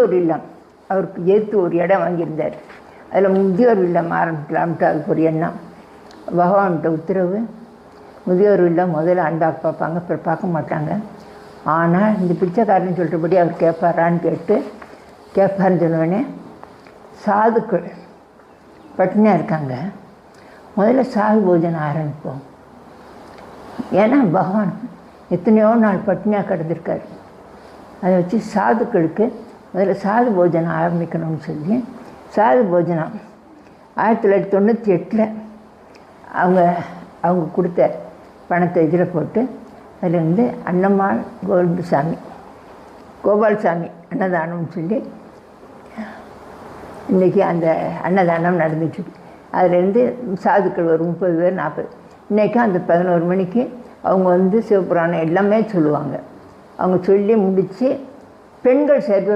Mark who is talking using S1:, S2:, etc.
S1: முதியோர் இல்லம் அவருக்கு ஏற்று ஒரு இடம் வாங்கியிருந்தார். அதில் முதியோர் இல்லம் ஆரம்பிக்கலாம்ட்டு அதுக்கு ஒரு எண்ணம். பகவான்கிட்ட உத்தரவு, முதியோர் இல்லம் முதல்ல அண்டாக்கு பார்ப்பாங்க, அப்புறம் பார்க்க மாட்டாங்க. ஆனால் இந்த பிச்சைக்காரன்னு சொல்கிறபடி அவர் கேட்பாரான்னு கேட்பாருன்னு சொன்னோடனே, சாதுக்கள் பட்டினியாக இருக்காங்க, முதல்ல சாது போஜனம் ஆரம்பிப்போம். ஏன்னா பகவான் எத்தனையோ நாள் பட்டினியாக கிடந்திருக்காரு. அதை வச்சு சாதுக்களுக்கு முதல்ல சாது போஜனம் ஆரம்பிக்கணும்னு சொல்லி சாது போஜனம் 1998 அவங்க கொடுத்த பணத்தை இதில் போட்டு அதில் வந்து அன்னம்மாள் கோபால்சாமி அன்னதானம்னு சொல்லி இன்றைக்கி அந்த அன்னதானம் நடந்துட்டுருக்கு. அதுலேருந்து சாதுக்கள் ஒரு 30 பேர் 40. இன்றைக்கும் அந்த 11 மணிக்கு அவங்க வந்து சிவபுராணம் எல்லாமே சொல்லுவாங்க. அவங்க சொல்லி முடித்து பெண்கள் சேர்த்து